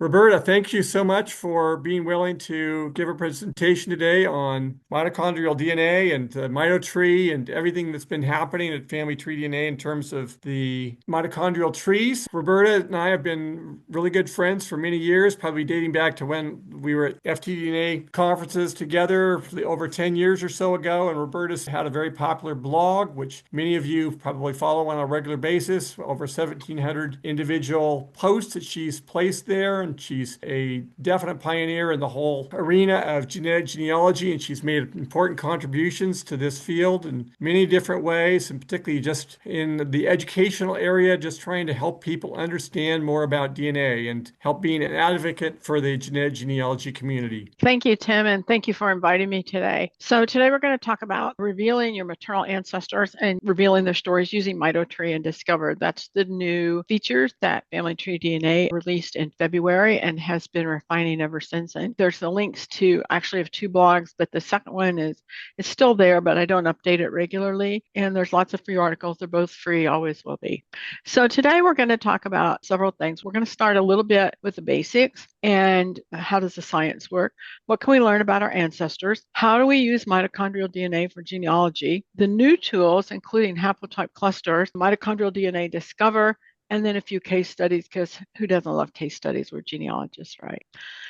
Roberta, thank you so much for being willing to give a presentation today on mitochondrial DNA and Mitotree and everything that's been happening at Family Tree DNA in terms of the mitochondrial trees. Roberta and I have been really good friends for many years, probably dating back to when we were at FTDNA conferences together over 10 years or so ago. And Roberta's had a very popular blog, which many of you probably follow on a regular basis, over 1,700 individual posts that she's placed there. And she's a definite pioneer in the whole arena of genetic genealogy, and she's made important contributions to this field in many different ways, and particularly just in the educational area, just trying to help people understand more about DNA and help being an advocate for the genetic genealogy community. Thank you, Tim, and thank you for inviting me today. So today we're going to talk about revealing your maternal ancestors and revealing their stories using Mitotree and Discover. That's the new features that Family Tree DNA released in February and has been refining ever since. And there's the links to actually have two blogs, but the second one is still there, but I don't update it regularly. And there's lots of free articles. They're both free, always will be. So today we're going to talk about several things. We're going to start a little bit with the basics and how does the science work? What can we learn about our ancestors? How do we use mitochondrial DNA for genealogy? The new tools, including haplotype clusters, mitochondrial DNA Discover, and then a few case studies, because who doesn't love case studies? We're genealogists, right?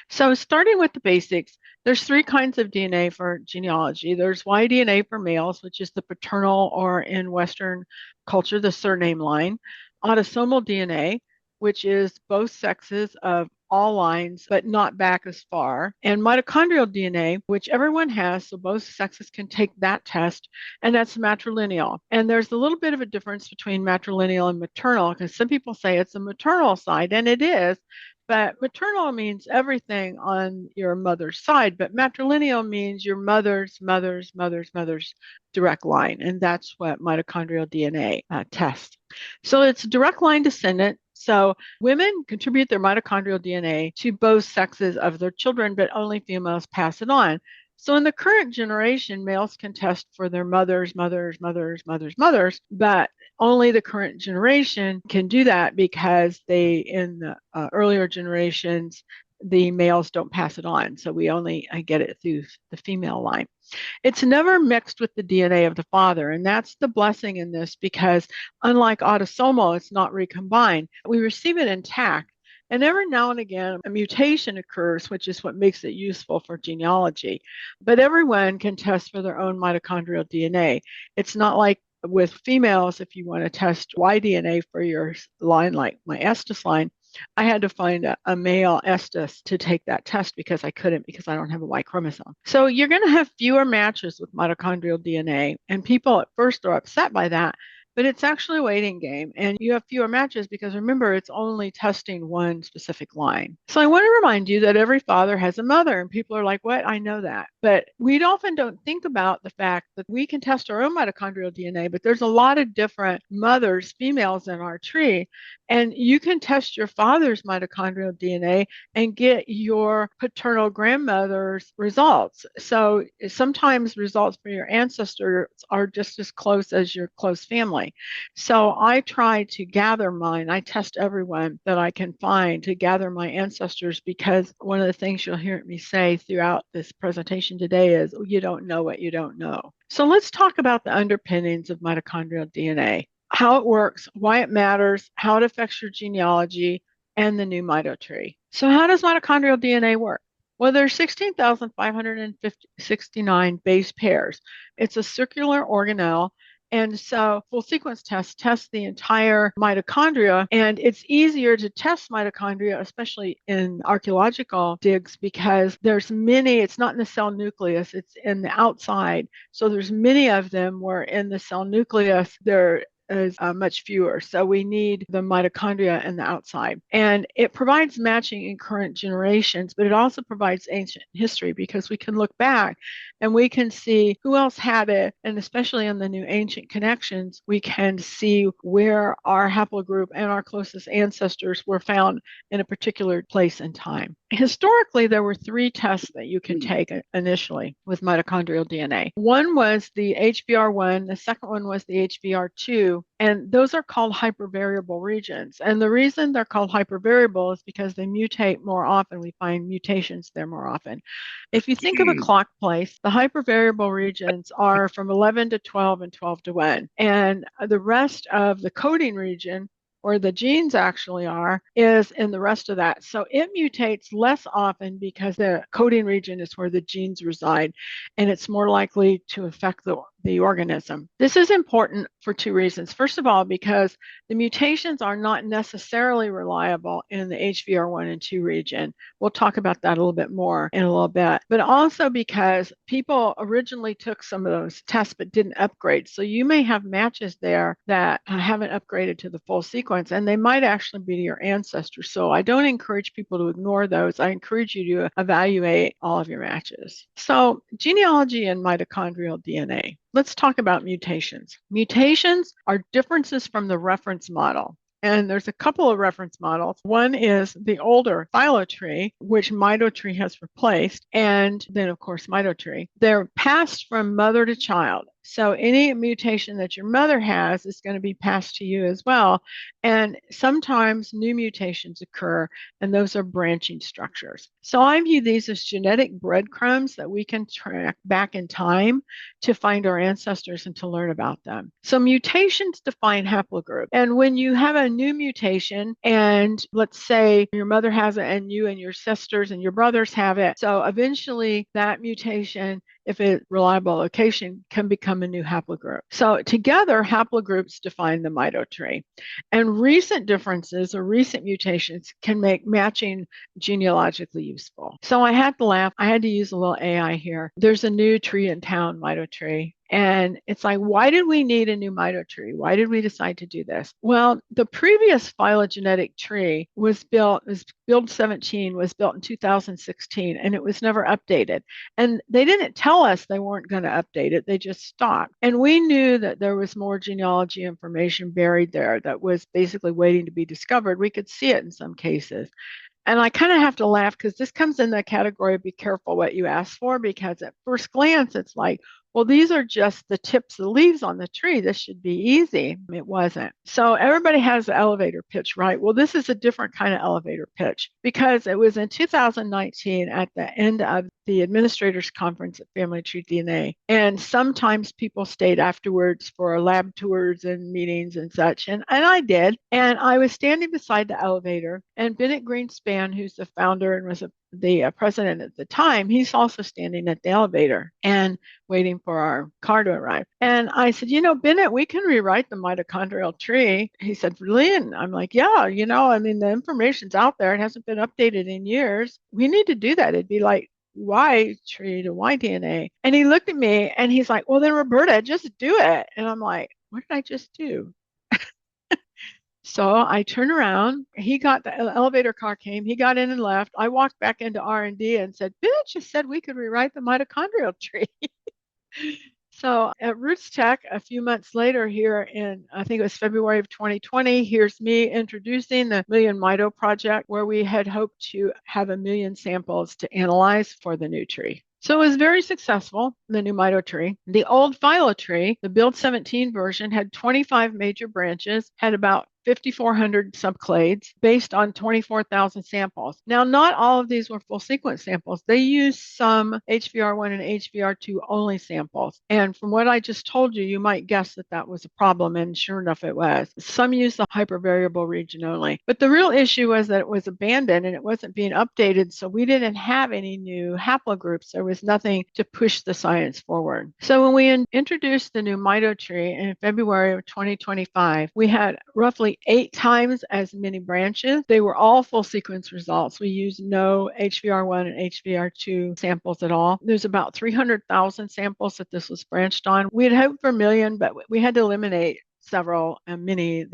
So starting with the basics, there's three kinds of DNA for genealogy. There's Y-DNA for males, which is the paternal, or in Western culture, the surname line. Autosomal DNA, which is both sexes of all lines, but not back as far. And mitochondrial DNA, which everyone has, so both sexes can take that test, and that's matrilineal. And there's a little bit of a difference between matrilineal and maternal, because some people say it's the maternal side, and it is, but maternal means everything on your mother's side, but matrilineal means your mother's direct line, and that's what mitochondrial DNA tests. So it's direct line descendant. So women contribute their mitochondrial DNA to both sexes of their children, but only females pass it on. So in the current generation, males can test for their mothers, but only the current generation can do that because in the earlier generations, the males don't pass it on. So we only get it through the female line. It's never mixed with the DNA of the father, and that's the blessing in this, because unlike autosomal, it's not recombined. We receive it intact, and every now and again, a mutation occurs, which is what makes it useful for genealogy. But everyone can test for their own mitochondrial DNA. It's not like with females, if you want to test Y-DNA for your line, like my Estes line, I had to find a male Estes to take that test because I couldn't, because I don't have a Y chromosome. So you're going to have fewer matches with mitochondrial DNA, and people at first are upset by that, but it's actually a waiting game, and you have fewer matches because remember, it's only testing one specific line. So I want to remind you that every father has a mother, and people are like, what? I know that. But we often don't think about the fact that we can test our own mitochondrial DNA, but there's a lot of different mothers, females in our tree, and you can test your father's mitochondrial DNA and get your paternal grandmother's results. So sometimes results for your ancestors are just as close as your close family. So I try to gather mine. I test everyone that I can find to gather my ancestors, because one of the things you'll hear me say throughout this presentation today is, you don't know what you don't know. So let's talk about the underpinnings of mitochondrial DNA, how it works, why it matters, how it affects your genealogy, and the new Mitotree. So how does mitochondrial DNA work? Well, there's 16,569 base pairs. It's a circular organelle. And so full sequence tests the entire mitochondria, and it's easier to test mitochondria, especially in archaeological digs, because there's many, it's not in the cell nucleus, it's in the outside. So there's many of them where in the cell nucleus, there is much fewer. So we need the mitochondria in the outside. And it provides matching in current generations, but it also provides ancient history, because we can look back and we can see who else had it. And especially in the new ancient connections, we can see where our haplogroup and our closest ancestors were found in a particular place and time. Historically, there were three tests that you can take initially with mitochondrial DNA. One was the HBR1, the second one was the HBR2, 2, and those are called hypervariable regions. And the reason they're called hypervariable is because they mutate more often. We find mutations there more often. If you think of a clock place, the hypervariable regions are from 11 to 12 and 12 to 1. And the rest of the coding region, where the genes actually are, is in the rest of that. So it mutates less often because the coding region is where the genes reside, and it's more likely to affect the organism. This is important for two reasons. First of all, because the mutations are not necessarily reliable in the HVR1 and 2 region. We'll talk about that a little bit more in a little bit. But also because people originally took some of those tests but didn't upgrade. So you may have matches there that haven't upgraded to the full sequence, and they might actually be your ancestors. So I don't encourage people to ignore those. I encourage you to evaluate all of your matches. So genealogy and mitochondrial DNA. Let's talk about mutations. Mutations are differences from the reference model. And there's a couple of reference models. One is the older phylotree, which Mitotree has replaced, and then, of course, Mitotree. They're passed from mother to child. So any mutation that your mother has is going to be passed to you as well. And sometimes new mutations occur, and those are branching structures. So I view these as genetic breadcrumbs that we can track back in time to find our ancestors and to learn about them. So mutations define haplogroup. And when you have a new mutation, and let's say your mother has it and you and your sisters and your brothers have it, so eventually that mutation, if it's reliable location, can become a new haplogroup. So together, haplogroups define the mitotree. And recent differences or recent mutations can make matching genealogically useful. So I had to laugh. I had to use a little AI here. There's a new tree in town, Mitotree. And it's like, why did we need a new mitotree? Why did we decide to do this? Well, the previous phylogenetic tree Build 17 was built in 2016, and it was never updated. And they didn't tell us they weren't going to update it. They just stopped. And we knew that there was more genealogy information buried there that was basically waiting to be discovered. We could see it in some cases. And I kind of have to laugh because this comes in the category of be careful what you ask for, because at first glance, it's like, well, these are just the tips of the leaves on the tree. This should be easy. It wasn't. So everybody has the elevator pitch, right? Well, this is a different kind of elevator pitch because it was in 2019 at the end of the administrators conference at Family Tree DNA. And sometimes people stayed afterwards for lab tours and meetings and such. And I did. And I was standing beside the elevator, and Bennett Greenspan, who's the founder and was the president at the time, he's also standing at the elevator and waiting for our car to arrive. And I said, Bennett, we can rewrite the mitochondrial tree. He said, really? And I'm like, yeah, the information's out there. It hasn't been updated in years. We need to do that. It'd be like Y tree to Y DNA. And he looked at me and he's like, well, then Roberta, just do it. And I'm like, what did I just do? So I turned around. The elevator car came. He got in and left. I walked back into R&D and said, Bennett just said we could rewrite the mitochondrial tree. So at Roots Tech, a few months later here in, I think it was February of 2020, here's me introducing the Million Mito Project, where we had hoped to have 1 million samples to analyze for the new tree. So it was very successful, the new mitotree. The old phylotree, the Build 17 version, had 25 major branches, had about 5,400 subclades based on 24,000 samples. Now, not all of these were full sequence samples. They used some HVR1 and HVR2 only samples. And from what I just told you, you might guess that that was a problem, and sure enough, it was. Some used the hypervariable region only. But the real issue was that it was abandoned and it wasn't being updated, so we didn't have any new haplogroups. There was nothing to push the science forward. So when we introduced the new mitotree in February of 2025, we had roughly 8 times as many branches. They were all full sequence results. We used no HVR1 and HVR2 samples at all. There's about 300,000 samples that this was branched on. We had hoped for 1 million, but we had to eliminate several and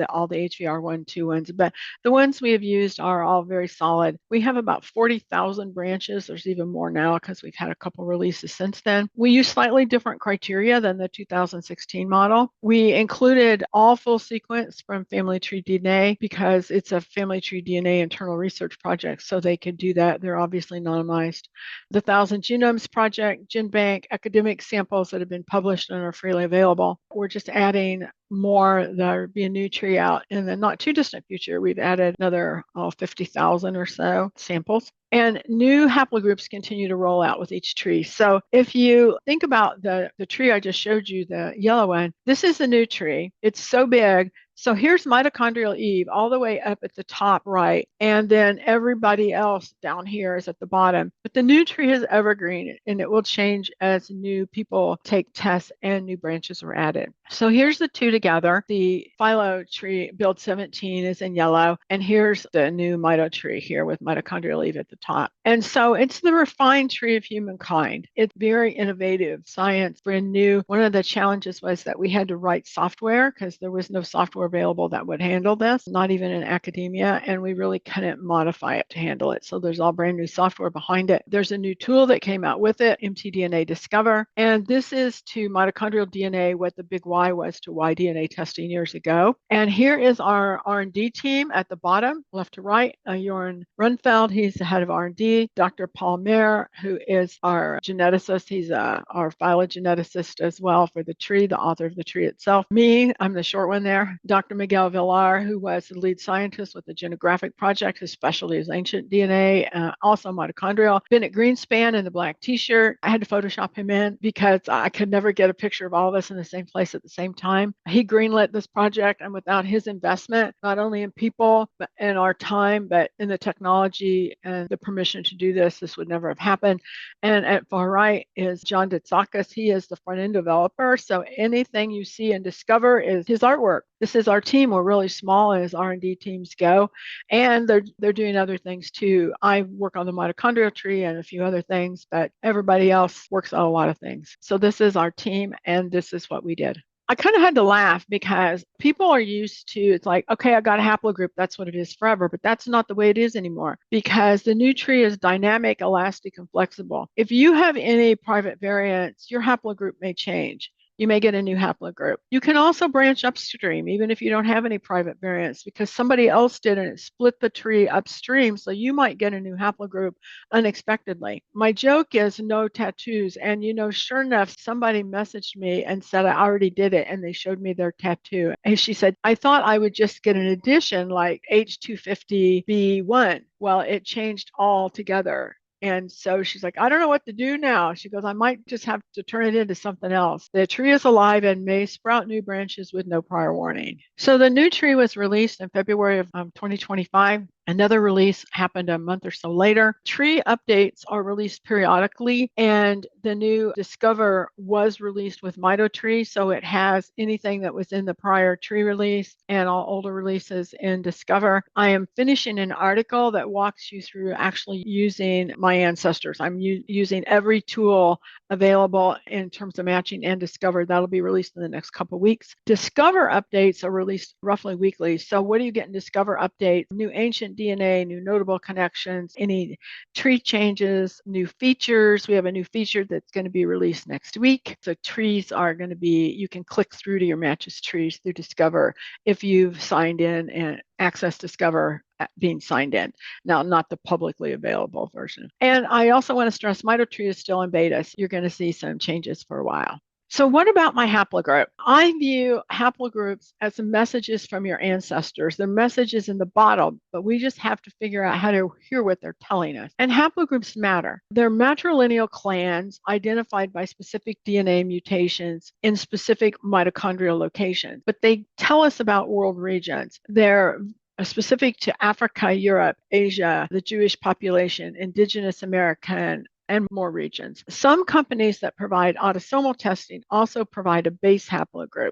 all the HVR1, 2 ones, but the ones we have used are all very solid. We have about 40,000 branches. There's even more now because we've had a couple releases since then. We use slightly different criteria than the 2016 model. We included all full sequence from Family Tree DNA because it's a Family Tree DNA internal research project, so they could do that. They're obviously anonymized. The 1,000 Genomes Project, GenBank, academic samples that have been published and are freely available. We're just adding more. There'll be a new tree out in the not too distant future. We've added another 50,000 or so samples. And new haplogroups continue to roll out with each tree. So if you think about the tree I just showed you, the yellow one, this is the new tree. It's so big. So here's Mitochondrial Eve all the way up at the top right, and then everybody else down here is at the bottom. But the new tree is evergreen, and it will change as new people take tests and new branches are added. So here's the two together. The phyllo tree, build 17, is in yellow, and here's the new Mitotree here with Mitochondrial Eve at the top. And so it's the refined tree of humankind. It's very innovative science, brand new. One of the challenges was that we had to write software because there was no software available that would handle this, not even in academia, and we really couldn't modify it to handle it. So there's all brand new software behind it. There's a new tool that came out with it, mtDNA Discover, and this is to mitochondrial DNA what the big Y was to Y DNA testing years ago. And here is our R&D team at the bottom, left to right. Jorn Runfeld, he's the head of R&D. Dr. Paul Mayer, who is our geneticist, he's our phylogeneticist as well for the tree, the author of the tree itself. Me, I'm the short one there. Dr. Miguel Villar, who was the lead scientist with the Genographic Project. His specialty is ancient DNA, also mitochondrial. Bennett Greenspan in the black t-shirt. I had to Photoshop him in because I could never get a picture of all of us in the same place at the same time. He greenlit this project, and without his investment, not only in people but in our time, but in the technology and the permission to do this, this would never have happened. And at far right is John Ditsakis. He is the front-end developer. So anything you see and discover is his artwork. This is our team. We're really small as R&D teams go, and they're doing other things too. I work on the mitochondrial tree and a few other things, but everybody else works on a lot of things. So this is our team, and this is what we did. I kind of had to laugh because people are used to, it's like, okay, I got a haplogroup. That's what it is forever. But that's not the way it is anymore because the new tree is dynamic, elastic, and flexible. If you have any private variants, your haplogroup may change. You may get a new haplogroup. You can also branch upstream, even if you don't have any private variants, because somebody else did and it split the tree upstream. So you might get a new haplogroup unexpectedly. My joke is no tattoos. And, sure enough, somebody messaged me and said, I already did it. And they showed me their tattoo. And she said, I thought I would just get an addition like H250B1. Well, it changed altogether. And so she's like, I don't know what to do now. She goes, I might just have to turn it into something else. The tree is alive and may sprout new branches with no prior warning. So the new tree was released in February of 2025. Another release happened a month or so later. Tree updates are released periodically, and the new Discover was released with Mitotree, so it has anything that was in the prior tree release and all older releases in Discover. I am finishing an article that walks you through actually using my ancestors. I'm using every tool available in terms of matching and Discover. That'll be released in the next couple of weeks. Discover updates are released roughly weekly. So what do you get in Discover updates? New ancient DNA, new notable connections, any tree changes, new features. We have a new feature that's going to be released next week. So trees are going to be, you can click through to your matches trees through Discover if you've signed in and access Discover being signed in. Now, not the publicly available version. And I also want to stress Mitotree is still in beta. So you're going to see some changes for a while. So what about my haplogroup? I view haplogroups as messages from your ancestors. They're messages in the bottle, but we just have to figure out how to hear what they're telling us. And haplogroups matter. They're matrilineal clans identified by specific DNA mutations in specific mitochondrial locations, but they tell us about world regions. They're specific to Africa, Europe, Asia, the Jewish population, indigenous American, and more regions. Some companies that provide autosomal testing also provide a base haplogroup.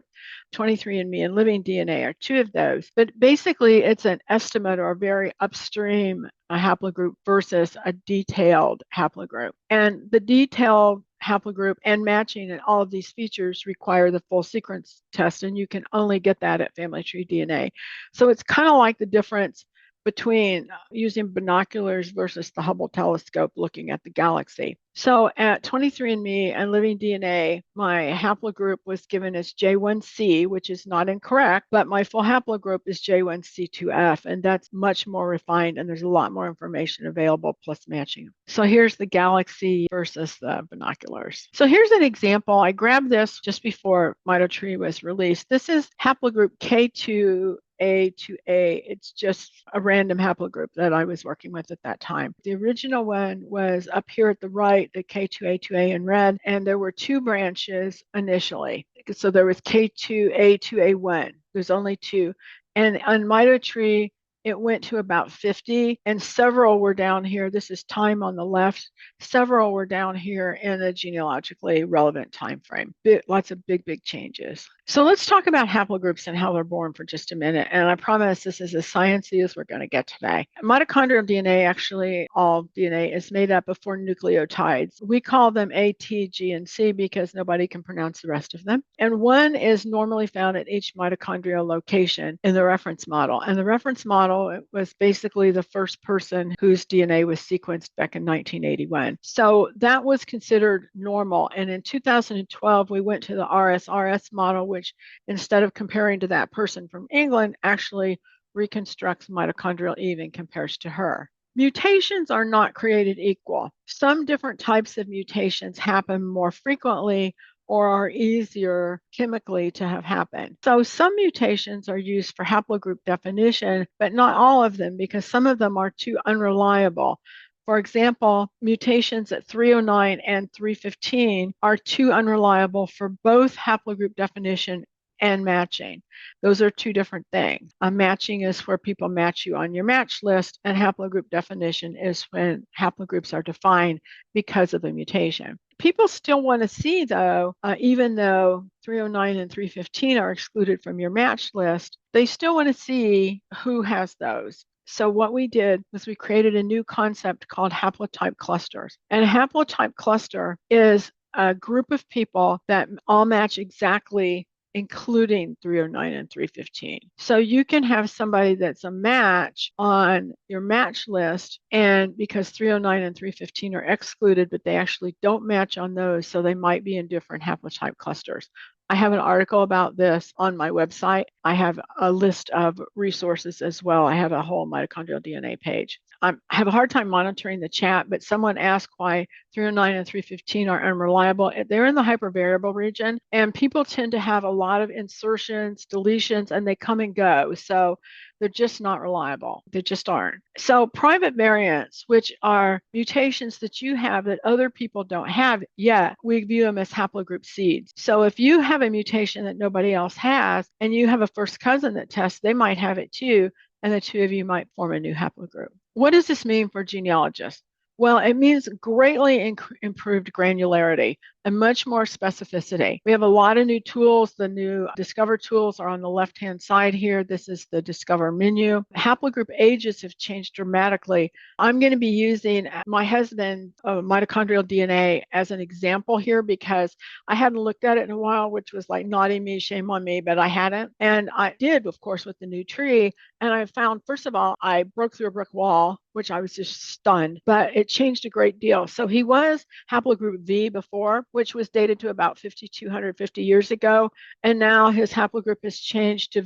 23andMe and Living DNA are two of those. But basically, it's an estimate or a very upstream haplogroup versus a detailed haplogroup. And the detailed haplogroup and matching and all of these features require the full sequence test, and you can only get that at Family Tree DNA. So it's kind of like the difference between using binoculars versus the Hubble telescope looking at the galaxy. So at 23andMe and Living DNA, my haplogroup was given as J1C, which is not incorrect, but my full haplogroup is J1C2F, and that's much more refined, and there's a lot more information available plus matching. So here's the galaxy versus the binoculars. So here's an example. I grabbed this just before Mitotree was released. This is haplogroup K2 A to A. It's just a random haplogroup that I was working with at that time. The original one was up here at the right, the K2A2A in red, and there were two branches initially. So there was K2A2A1. There's only two. And on Mitotree, it went to about 50, and several were down here. This is time on the left. Several were down here in the genealogically relevant time frame. Lots of big changes. So let's talk about haplogroups and how they're born for just a minute. And I promise this is as sciencey as we're going to get today. Mitochondrial DNA, actually all DNA, is made up of 4 nucleotides. We call them A, T, G, and C because nobody can pronounce the rest of them. And one is normally found at each mitochondrial location in the reference model. And the reference model was basically the first person whose DNA was sequenced back in 1981. So that was considered normal. And in 2012, we went to the RSRS model, which instead of comparing to that person from England, actually reconstructs mitochondrial Eve and compares to her. Mutations are not created equal. Some different types of mutations happen more frequently or are easier chemically to have happen. So some mutations are used for haplogroup definition, but not all of them because some of them are too unreliable. For example, mutations at 309 and 315 are too unreliable for both haplogroup definition and matching. Those are two different things. Matching is where people match you on your match list, and haplogroup definition is when haplogroups are defined because of the mutation. People still want to see, though, even though 309 and 315 are excluded from your match list, they still want to see who has those. So what we did was we created a new concept called haplotype clusters. And a haplotype cluster is a group of people that all match exactly, including 309 and 315. So you can have somebody that's a match on your match list, and because 309 and 315 are excluded, but they actually don't match on those, so they might be in different haplotype clusters. I have an article about this on my website. I have a list of resources as well. I have a whole mitochondrial DNA page. I have a hard time monitoring the chat, but someone asked why 309 and 315 are unreliable. They're in the hypervariable region, and people tend to have a lot of insertions, deletions, and they come and go. So they're just not reliable. They just aren't. So private variants, which are mutations that you have that other people don't have yet, we view them as haplogroup seeds. So if you have a mutation that nobody else has, and you have a first cousin that tests, they might have it too, and the two of you might form a new haplogroup. What does this mean for genealogists? Well, it means greatly improved granularity and much more specificity. We have a lot of new tools. The new Discover tools are on the left-hand side here. This is the Discover menu. Haplogroup ages have changed dramatically. I'm going to be using my husband's mitochondrial DNA as an example here because I hadn't looked at it in a while, which was like naughty me, shame on me, but I hadn't. And I did, of course, with the new tree. And I found, first of all, I broke through a brick wall, which I was just stunned, but it changed a great deal. So he was haplogroup V before, which was dated to about 5,250 years ago. And now his haplogroup has changed to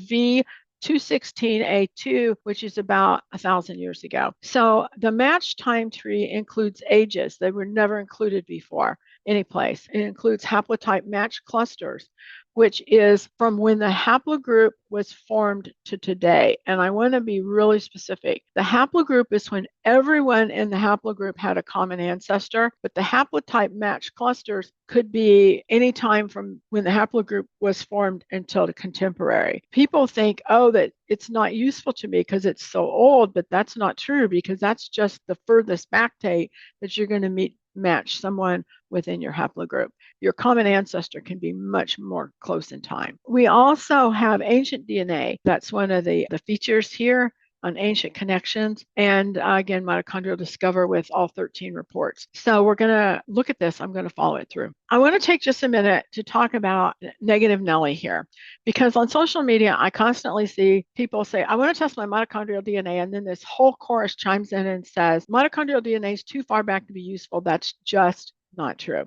V216A2, which is about 1,000 years ago. So the match time tree includes ages. They were never included before any place. It includes haplotype match clusters, which is from when the haplogroup was formed to today. And I want to be really specific. The haplogroup is when everyone in the haplogroup had a common ancestor, but the haplotype match clusters could be any time from when the haplogroup was formed until the contemporary. People think, oh, that it's not useful to me because it's so old, but that's not true because that's just the furthest back date that you're going to match someone within your haplogroup. Your common ancestor can be much more close in time. We also have ancient DNA. That's one of the features here. on ancient connections, and again, Mitochondrial Discover with all 13 reports. So we're going to look at this. I'm going to follow it through. I want to take just a minute to talk about negative Nelly here, because on social media, I constantly see people say, I want to test my mitochondrial DNA, and then this whole chorus chimes in and says, mitochondrial DNA is too far back to be useful. That's just not true.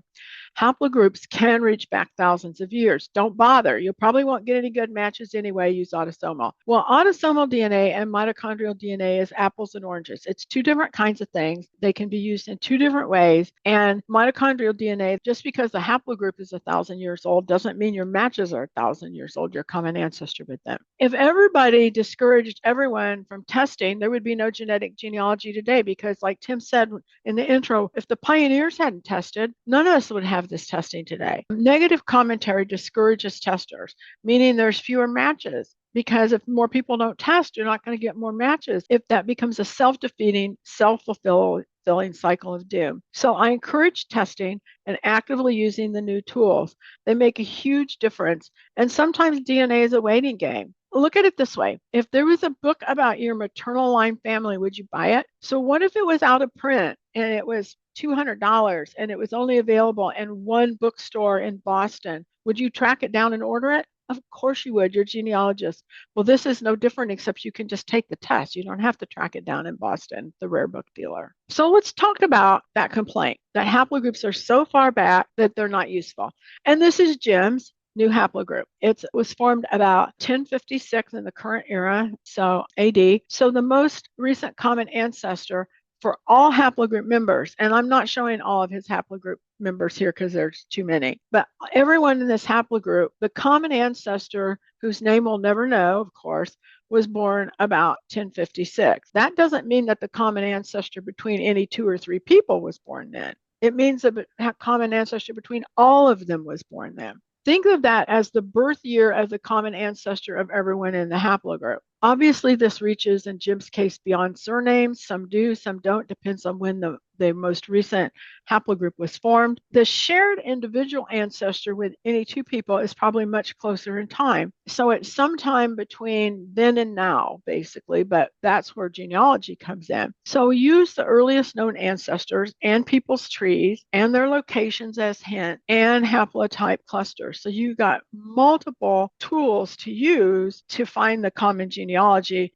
Haplogroups can reach back thousands of years. Don't bother. You probably won't get any good matches anyway. Use autosomal. Well, autosomal DNA and mitochondrial DNA is apples and oranges. It's two different kinds of things. They can be used in two different ways. And mitochondrial DNA, just because the haplogroup is 1,000 years old, doesn't mean your matches are 1,000 years old, your common ancestor with them. If everybody discouraged everyone from testing, there would be no genetic genealogy today, because like Tim said in the intro, if the pioneers hadn't tested, none of us would have this testing today. Negative commentary discourages testers, meaning there's fewer matches, because if more people don't test, you're not going to get more matches. If that becomes a self-defeating, self-fulfilling cycle of doom. So I encourage testing and actively using the new tools. They make a huge difference. And sometimes DNA is a waiting game. Look at it this way. If there was a book about your maternal line family, would you buy it? So what if it was out of print and it was $200 and it was only available in one bookstore in Boston? Would you track it down and order it? Of course you would. You're a genealogist. Well, this is no different, except you can just take the test. You don't have to track it down in Boston, the rare book dealer. So let's talk about that complaint, that haplogroups are so far back that they're not useful. And this is Jim's new haplogroup. It was formed about 1056 in the current era, so AD. So the most recent common ancestor for all haplogroup members, and I'm not showing all of his haplogroup members here because there's too many, but everyone in this haplogroup, the common ancestor, whose name we'll never know, of course, was born about 1056. That doesn't mean that the common ancestor between any two or three people was born then. It means that the common ancestor between all of them was born then. Think of that as the birth year of the common ancestor of everyone in the haplogroup. Obviously, this reaches, in Jim's case, beyond surnames. Some do, some don't, depends on when the most recent haplogroup was formed. The shared individual ancestor with any two people is probably much closer in time. So it's sometime between then and now, basically, but that's where genealogy comes in. So we use the earliest known ancestors and people's trees and their locations as hint and haplotype clusters. So you've got multiple tools to use to find the common genealogy.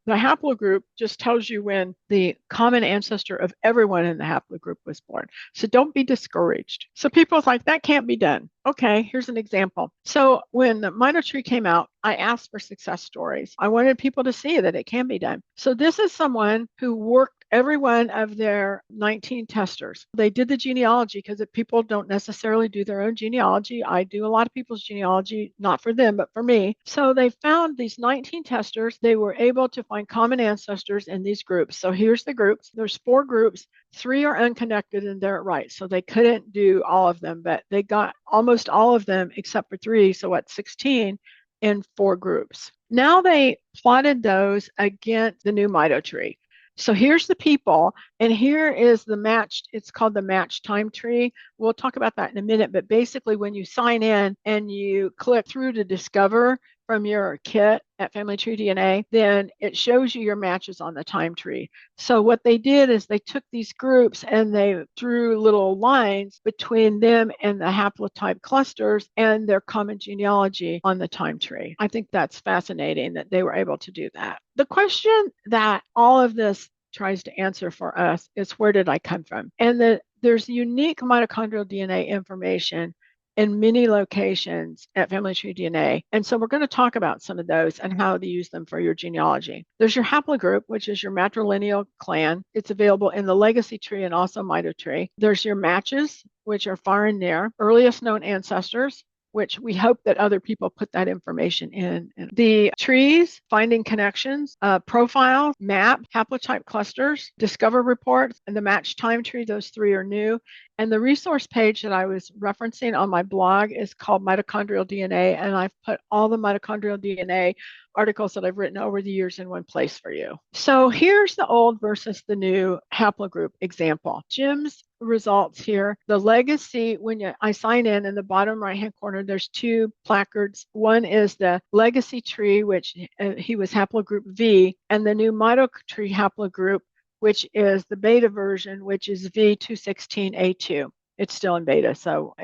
The haplogroup just tells you when the common ancestor of everyone in the haplogroup was born. So don't be discouraged. So people are like, that can't be done. Okay, here's an example. So when the Mitotree came out, I asked for success stories. I wanted people to see that it can be done. So this is someone who worked every one of their 19 testers. They did the genealogy because people don't necessarily do their own genealogy. I do a lot of people's genealogy, not for them, but for me. So they found these 19 testers. They were able to find common ancestors in these groups. So here's the groups. There's 4 groups. 3 are unconnected and they're right. So they couldn't do all of them, but they got almost all of them except for 3. So what, 16 in 4 groups. Now they plotted those against the new Mitotree. So here's the people, and here is the matched, it's called the matched time tree. We'll talk about that in a minute, but basically when you sign in and you click through to discover from your kit at Family Tree DNA, then it shows you your matches on the time tree. So what they did is they took these groups and they drew little lines between them and the haplotype clusters and their common genealogy on the time tree. I think that's fascinating that they were able to do that. The question that all of this tries to answer for us is, where did I come from? And there's unique mitochondrial DNA information in many locations at Family Tree DNA. And so we're going to talk about some of those and how to use them for your genealogy. There's your haplogroup, which is your matrilineal clan. It's available in the legacy tree and also Mitotree. There's your matches, which are far and near, earliest known ancestors, which we hope that other people put that information in. The trees, finding connections, profiles, map, haplotype clusters, discover reports, and the match time tree, those 3 are new. And the resource page that I was referencing on my blog is called Mitochondrial DNA, and I've put all the mitochondrial DNA articles that I've written over the years in one place for you. So here's the old versus the new haplogroup example. Jim's results here. The legacy, I sign in the bottom right-hand corner, there's two placards. One is the legacy tree, which he was haplogroup V, and the new Mitotree haplogroup, which is the beta version, which is V216A2. It's still in beta, so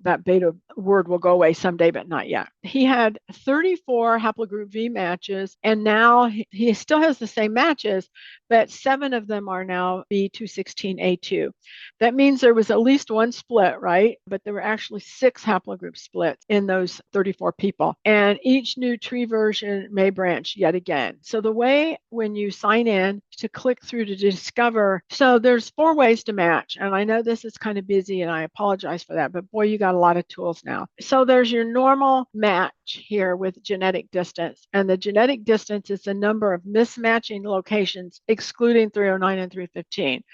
that beta word will go away someday, but not yet. He had 34 haplogroup V matches, and now he still has the same matches, but 7 of them are now V216A2. That means there was at least one split, right? But there were actually 6 haplogroup splits in those 34 people. And each new tree version may branch yet again. So the way when you sign in to click through to discover, so there's 4 ways to match. And I know this is kind of busy and I apologize for that, but boy, you got a lot of tools now. So there's your normal match here with genetic distance. And the genetic distance is the number of mismatching locations, excluding 309 and 315.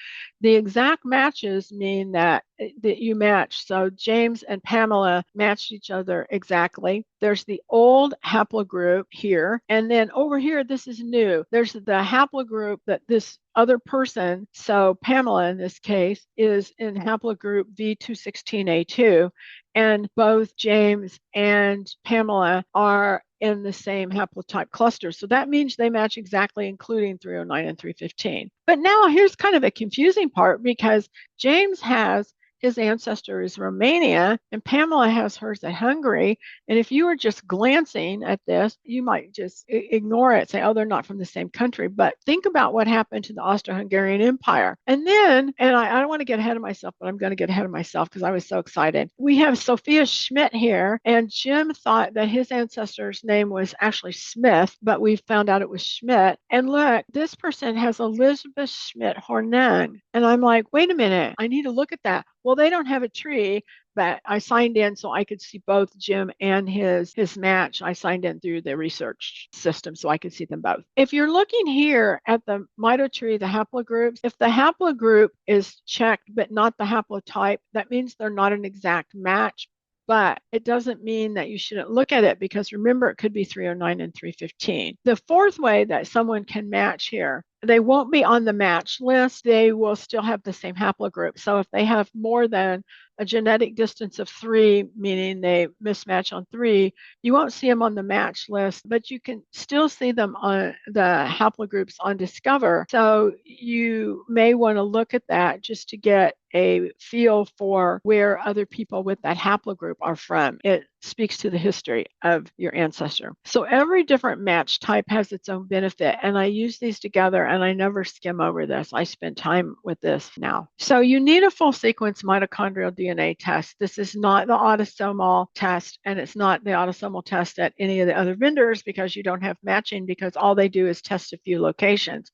The exact matches mean that you match. So James and Pamela matched each other exactly. There's the old haplogroup here. And then over here, this is new. There's the haplogroup that this other person, so Pamela in this case, is in haplogroup V216A2. And both James and Pamela are in the same haplotype cluster. So that means they match exactly, including 309 and 315. But now here's kind of a confusing part because James has his ancestor is Romania, and Pamela has hers at Hungary. And if you were just glancing at this, you might just ignore it, say, oh, they're not from the same country. But think about what happened to the Austro-Hungarian Empire. And then, and I don't want to get ahead of myself, but I'm going to get ahead of myself because I was so excited. We have Sophia Schmidt here, and Jim thought that his ancestor's name was actually Smith, but we found out it was Schmidt. And look, this person has Elizabeth Schmidt Hornung. And I'm like, wait a minute, I need to look at that. Well, they don't have a tree, but I signed in so I could see both Jim and his match. I signed in through the research system so I could see them both. If you're looking here at the mitotree, the haplogroups, if the haplogroup is checked but not the haplotype, that means they're not an exact match. But it doesn't mean that you shouldn't look at it because remember, it could be 309 and 315. The fourth way that someone can match here, they won't be on the match list. They will still have the same haplogroup. So if they have more than a genetic distance of 3, meaning they mismatch on 3, you won't see them on the match list, but you can still see them on the haplogroups on Discover. So you may want to look at that just to get a feel for where other people with that haplogroup are from. It speaks to the history of your ancestor. So every different match type has its own benefit, and I use these together and I never skim over this. I spend time with this now. So you need a full sequence mitochondrial DNA test. This is not the autosomal test, and it's not the autosomal test at any of the other vendors because you don't have matching because all they do is test a few locations,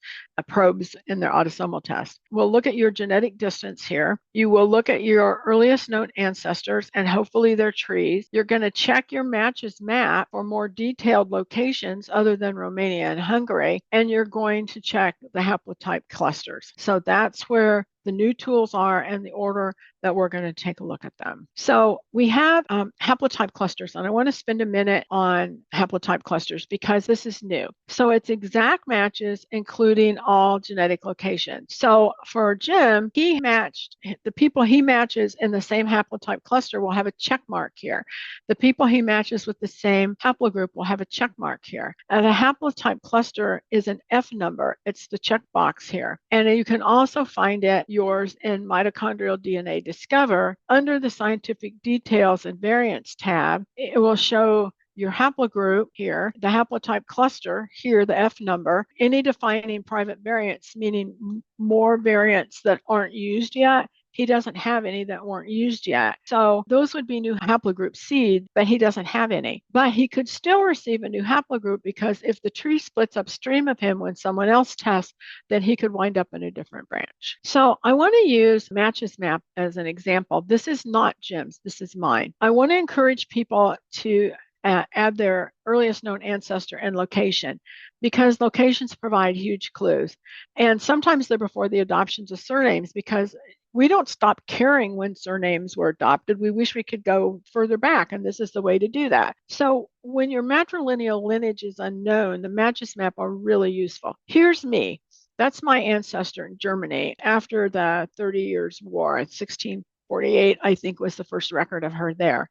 probes in their autosomal test. We'll look at your genetic distance here. You will look at your earliest known ancestors and hopefully their trees. You're going to check your matches map for more detailed locations other than Romania and Hungary, and you're going to check the haplotype clusters. So that's where the new tools are and the order that we're going to take a look at them. So we have haplotype clusters, and I want to spend a minute on haplotype clusters because this is new. So it's exact matches, including all genetic locations. So for Jim, the people he matches in the same haplotype cluster will have a check mark here. The people he matches with the same haplogroup will have a check mark here. And a haplotype cluster is an F number. It's the check box here. And you can also find yours in Mitochondrial DNA Discover under the Scientific Details and Variants tab. It will show your haplogroup here, the haplotype cluster here, the F number, any defining private variants, meaning more variants that aren't used yet. He doesn't have any that weren't used yet. So those would be new haplogroup seed, but he doesn't have any. But he could still receive a new haplogroup because if the tree splits upstream of him when someone else tests, then he could wind up in a different branch. So I want to use Matches Map as an example. This is not Jim's, this is mine. I want to encourage people to add their earliest known ancestor and location because locations provide huge clues. And sometimes they're before the adoptions of surnames because we don't stop caring when surnames were adopted. We wish we could go further back, and this is the way to do that. So when your matrilineal lineage is unknown, the matches map are really useful. Here's me. That's my ancestor in Germany after the 30 Years' War. 1648, I think, was the first record of her there.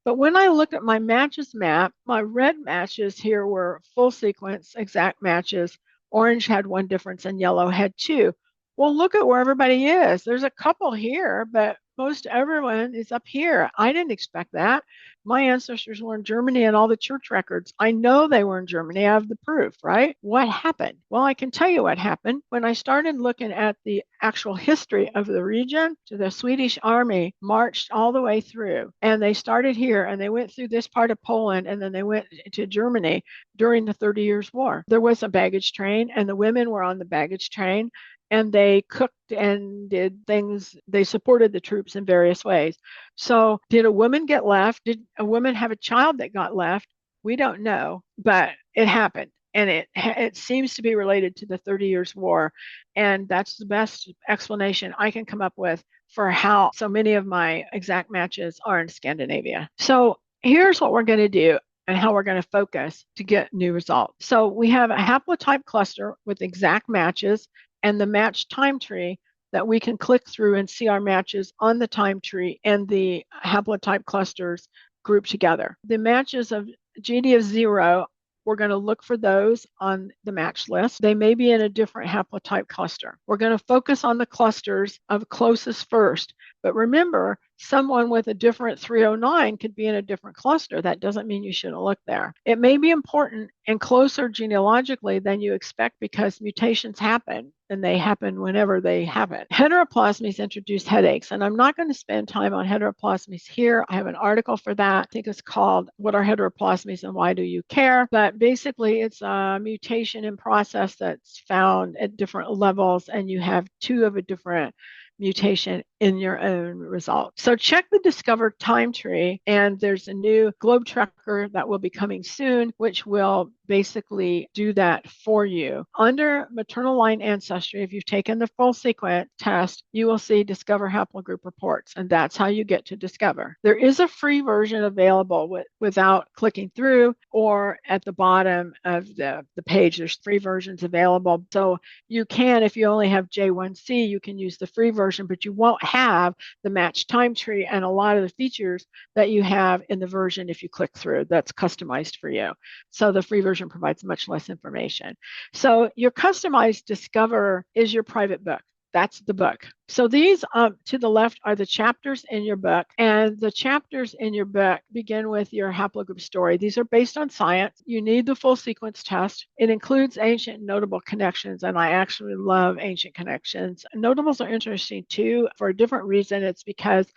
But when I looked at my matches map, my red matches here were full sequence, exact matches. Orange had one difference and yellow had two. Well, look at where everybody is. There's a couple here, but most everyone is up here. I didn't expect that. My ancestors were in Germany and all the church records. I know they were in Germany. I have the proof, right? What happened? Well, I can tell you what happened. When I started looking at the actual history of the region, the Swedish army marched all the way through, and they started here and they went through this part of Poland and then they went to Germany during the 30 Years' War. There was a baggage train and the women were on the baggage train and they cooked and did things. They supported the troops in various ways. So did a woman get left? Did a woman have a child that got left? We don't know, but it happened. And it seems to be related to the 30 Years' War. And that's the best explanation I can come up with for how so many of my exact matches are in Scandinavia. So here's what we're going to do and how we're going to focus to get new results. So we have a haplotype cluster with exact matches and the match time tree that we can click through and see our matches on the time tree and the haplotype clusters grouped together. The matches of GD of 0, we're going to look for those on the match list. They may be in a different haplotype cluster. We're going to focus on the clusters of closest first. But remember, someone with a different 309 could be in a different cluster. That doesn't mean you shouldn't look there. It may be important and closer genealogically than you expect because mutations happen and they happen whenever they happen. Heteroplasmies introduce headaches, and I'm not going to spend time on heteroplasmies here. I have an article for that. I think it's called What Are Heteroplasmies and Why Do You Care? But basically, it's a mutation in process that's found at different levels, and you have two of a different mutation in your own result. So check the Discover time tree, and there's a new globe tracker that will be coming soon, which will basically do that for you. Under maternal line ancestry, if you've taken the full sequence test, you will see Discover haplogroup reports, and that's how you get to Discover. There is a free version available without clicking through, or at the bottom of the page, there's free versions available. So you can, if you only have J1C, you can use the free version, but you won't have the match time tree and a lot of the features that you have in the version if you click through. That's customized for you. So the free version provides much less information. So your customized Discover is your private book. That's the book. So these to the left are the chapters in your book, and the chapters in your book begin with your haplogroup story. These are based on science. You need the full sequence test. It includes ancient and notable connections, and I actually love ancient connections. Notables are interesting too for a different reason. It's because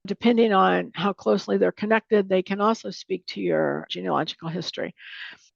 depending on how closely they're connected, they can also speak to your genealogical history.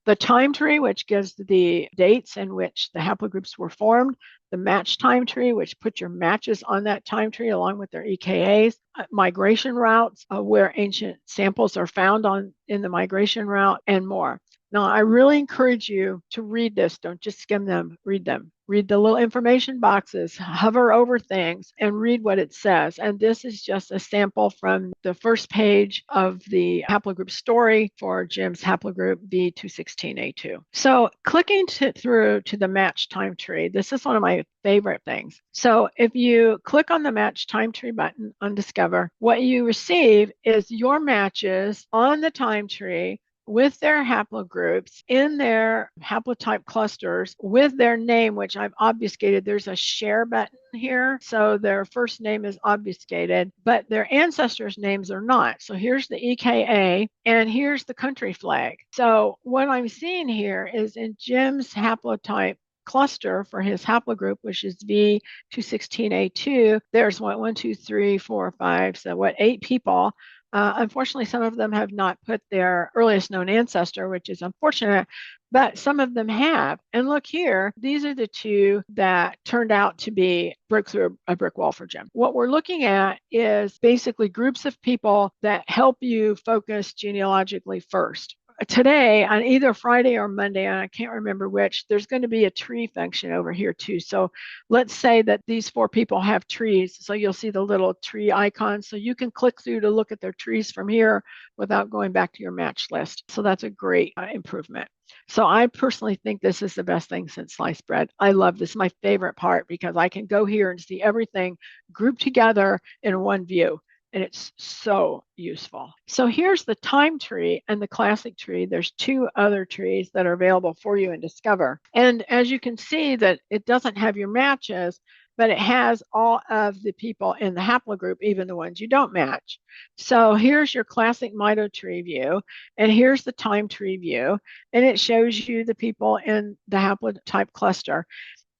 The time tree, which gives the dates in which the haplogroups were formed, the match time tree, which puts your matches on that time tree along with their EKAs, migration routes, where ancient samples are found in the migration route, and more. Now, I really encourage you to read this. Don't just skim them, read them. Read the little information boxes, hover over things, and read what it says. And this is just a sample from the first page of the haplogroup story for Jim's haplogroup B216A2. So clicking through to the match time tree, this is one of my favorite things. So if you click on the match time tree button on Discover, what you receive is your matches on the time tree with their haplogroups in their haplotype clusters with their name, which I've obfuscated. There's a share button here. So their first name is obfuscated, but their ancestors' names are not. So here's the EKA and here's the country flag. So what I'm seeing here is in Jim's haplotype cluster for his haplogroup, which is V216A2, there's one, two, three, four, five, so 8 people. Unfortunately, some of them have not put their earliest known ancestor, which is unfortunate, but some of them have. And look here, these are the two that turned out to broke through a brick wall for Jim. What we're looking at is basically groups of people that help you focus genealogically first. today on either Friday or Monday, and I can't remember which, there's going to be a tree function over here too. So let's say that these 4 people have trees. So you'll see the little tree icon. So you can click through to look at their trees from here without going back to your match list. So that's a great improvement. So I personally think this is the best thing since sliced bread. I love this. My favorite part because I can go here and see everything grouped together in one view. And it's so useful. So here's the time tree and the classic tree. There's 2 other trees that are available for you in Discover. And as you can see that it doesn't have your matches, but it has all of the people in the haplogroup, even the ones you don't match. So here's your classic Mitotree view, and here's the time tree view, and it shows you the people in the haplotype cluster.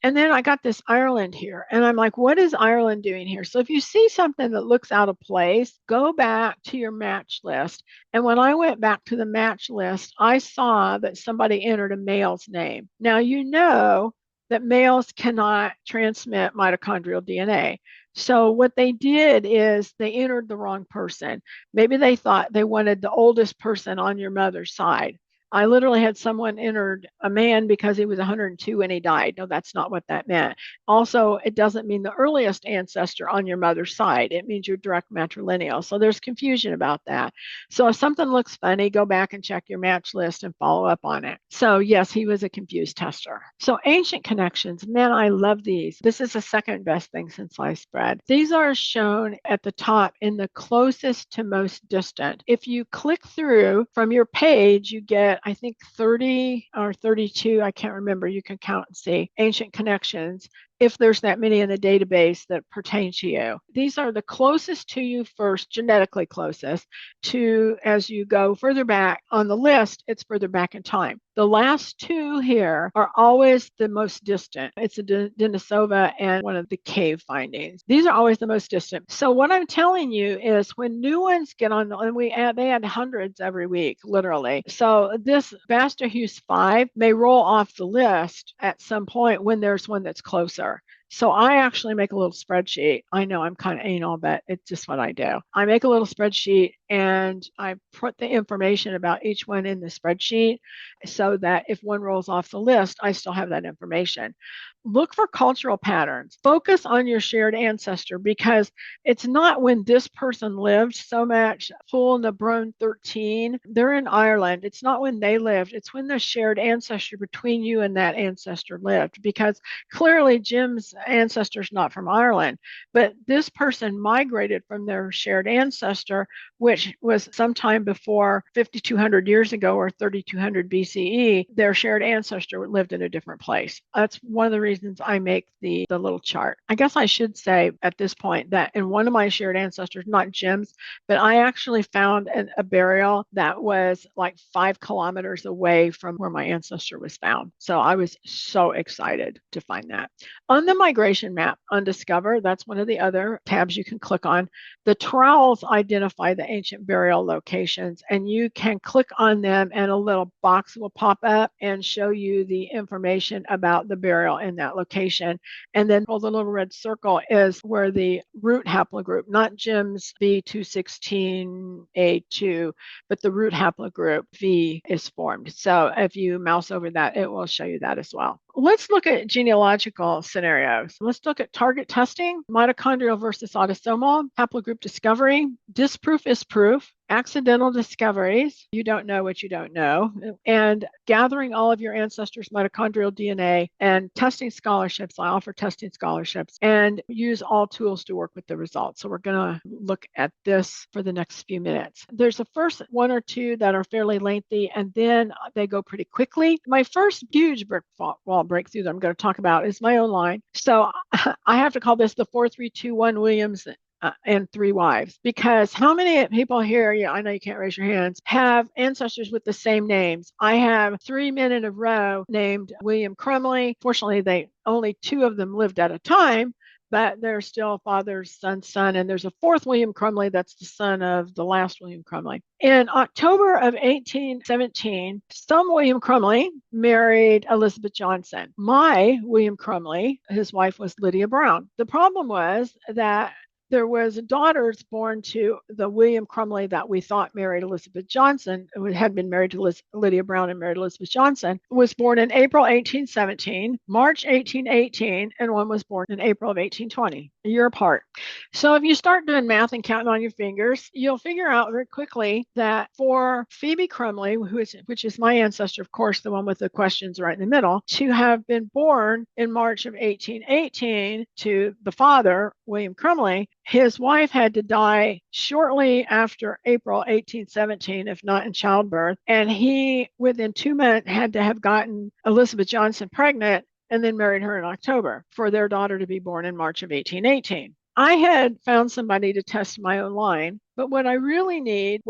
And then I got this Ireland here, and I'm like, what is Ireland doing here? So if you see something that looks out of place, go back to your match list. And when I went back to the match list, I saw that somebody entered a male's name. Now, you know that males cannot transmit mitochondrial DNA. So what they did is they entered the wrong person. Maybe they thought they wanted the oldest person on your mother's side. I literally had someone entered a man because he was 102 when he died. No, that's not what that meant. Also, it doesn't mean the earliest ancestor on your mother's side. It means your direct matrilineal. So there's confusion about that. So if something looks funny, go back and check your match list and follow up on it. So yes, he was a confused tester. So ancient connections, man, I love these. This is the second best thing since sliced bread. These are shown at the top in the closest to most distant. If you click through from your page, you get I think 30 or 32, I can't remember, you can count and see, ancient connections, if there's that many in the database that pertain to you. These are the closest to you first, genetically closest, to as you go further back on the list, it's further back in time. The last 2 here are always the most distant. It's a Denisova and one of the cave findings. These are always the most distant. So what I'm telling you is when new ones get on, and they add hundreds every week, literally. So this Vasterhuis 5 may roll off the list at some point when there's one that's closer. So I actually make a little spreadsheet. I know I'm kind of anal, but it's just what I do. I make a little spreadsheet and I put the information about each one in the spreadsheet so that if one rolls off the list, I still have that information. Look for cultural patterns. Focus on your shared ancestor because it's not when this person lived so much. Full Nabrone 13, they're in Ireland. It's not when they lived. It's when the shared ancestor between you and that ancestor lived because clearly Jim's ancestor is not from Ireland, but this person migrated from their shared ancestor, which was sometime before 5,200 years ago or 3,200 BCE. Their shared ancestor lived in a different place. That's one of the reasons I make the little chart. I guess I should say at this point that in one of my shared ancestors, not Jim's, but I actually found a burial that was like 5 kilometers away from where my ancestor was found. So I was so excited to find that. On the migration map on Discover, that's one of the other tabs you can click on. The trowels identify the ancient burial locations, and you can click on them and a little box will pop up and show you the information about the burial in that location. And then the little red circle is where the root haplogroup, not Jim's V216A2, but the root haplogroup V is formed. So if you mouse over that, it will show you that as well. Let's look at genealogical scenarios. Let's look at target testing, mitochondrial versus autosomal, haplogroup discovery, disproof is proof, accidental discoveries, you don't know what you don't know, and gathering all of your ancestors' mitochondrial DNA and testing scholarships. I offer testing scholarships and use all tools to work with the results. So we're going to look at this for the next few minutes. There's the first 1 or 2 that are fairly lengthy, and then they go pretty quickly. My first huge brick wall breakthrough that I'm going to talk about is my own line. So I have to call this the 4321 Williams and 3 wives, because how many people here, I know you can't raise your hands, have ancestors with the same names? I have 3 men in a row named William Crumley. Fortunately, they only 2 of them lived at a time, but they're still father's son, and there's a 4th William Crumley that's the son of the last William Crumley. In October of 1817, some William Crumley married Elizabeth Johnson. My William Crumley, his wife was Lydia Brown. The problem was that there was daughters born to the William Crumley that we thought married Elizabeth Johnson, who had been married to Lydia Brown and married Elizabeth Johnson, was born in April 1817, March 1818, and one was born in April of 1820, a year apart. So if you start doing math and counting on your fingers, you'll figure out very quickly that for Phoebe Crumley, which is my ancestor, of course, the one with the questions right in the middle, to have been born in March of 1818 to the father, William Crumley, his wife had to die shortly after April 1817, if not in childbirth. And he, within 2 months, had to have gotten Elizabeth Johnson pregnant and then married her in October for their daughter to be born in March of 1818. I had found somebody to test my own line, but what I really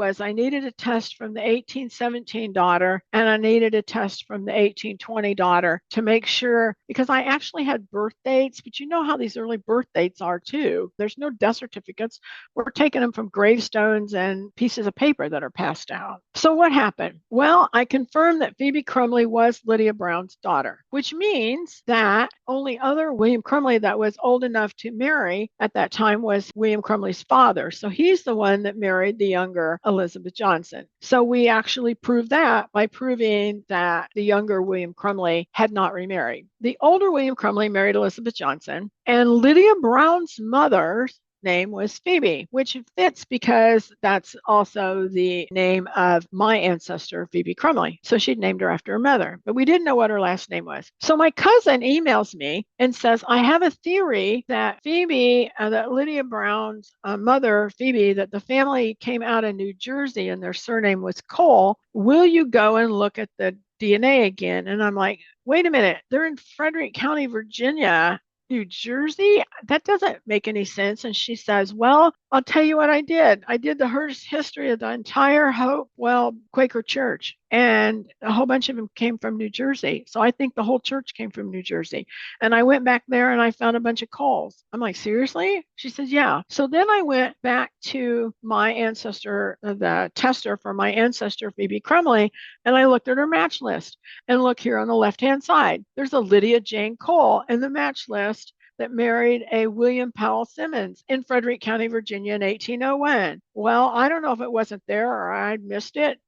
I needed a test from the 1817 daughter and I needed a test from the 1820 daughter to make sure, because I actually had birth dates, but you know how these early birth dates are too. There's no death certificates. We're taking them from gravestones and pieces of paper that are passed down. So what happened? Well, I confirmed that Phoebe Crumley was Lydia Brown's daughter, which means that only other William Crumley that was old enough to marry at that time was William Crumley's father. So he's the one that married the younger Elizabeth Johnson. So we actually proved that by proving that the younger William Crumley had not remarried. The older William Crumley married Elizabeth Johnson, and Lydia Brown's mother's name was Phoebe, which fits because that's also the name of my ancestor, Phoebe Crumley. So she'd named her after her mother, but we didn't know what her last name was. So my cousin emails me and says, I have a theory that Phoebe, that Lydia Brown's mother, Phoebe, that the family came out of New Jersey and their surname was Cole. Will you go and look at the DNA again? And I'm like, wait a minute, they're in Frederick County, Virginia. New Jersey? That doesn't make any sense. And she says, well, I'll tell you what I did. I did the history of the entire Hopewell Quaker Church, and a whole bunch of them came from New Jersey. So I think the whole church came from New Jersey. And I went back there and I found a bunch of Coles. I'm like, seriously? She says, yeah. So then I went back to my ancestor, the tester for my ancestor, Phoebe Crumley, and I looked at her match list. And look here on the left-hand side, there's a Lydia Jane Cole in the match list that married a William Powell Simmons in Frederick County, Virginia in 1801. Well, I don't know if it wasn't there or I missed it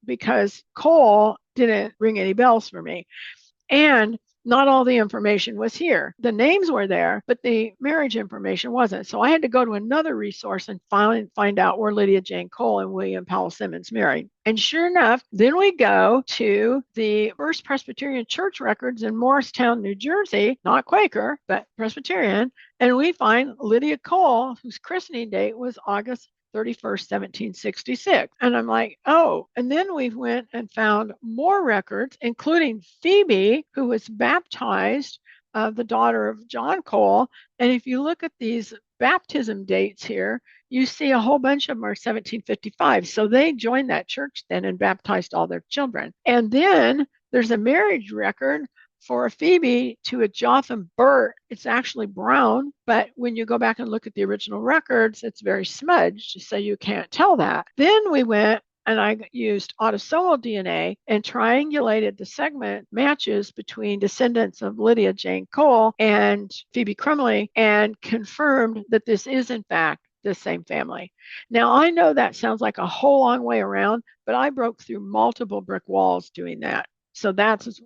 because Cole didn't ring any bells for me. And not all the information was here. The names were there, but the marriage information wasn't. So I had to go to another resource and find out where Lydia Jane Cole and William Powell Simmons married. And sure enough, then we go to the First Presbyterian Church records in Morristown, New Jersey, not Quaker, but Presbyterian. And we find Lydia Cole, whose christening date was August 31st, 1766. And I'm like, oh, and then we went and found more records, including Phoebe, who was baptized, the daughter of John Cole. And if you look at these baptism dates here, you see a whole bunch of them are 1755. So they joined that church then and baptized all their children. And then there's a marriage record for a Phoebe to a Jotham Burt. It's actually brown, but when you go back and look at the original records, it's very smudged, so you can't tell that. Then we went and I used autosomal DNA and triangulated the segment matches between descendants of Lydia Jane Cole and Phoebe Crumley and confirmed that this is in fact the same family. Now, I know that sounds like a whole long way around, but I broke through multiple brick walls doing that. So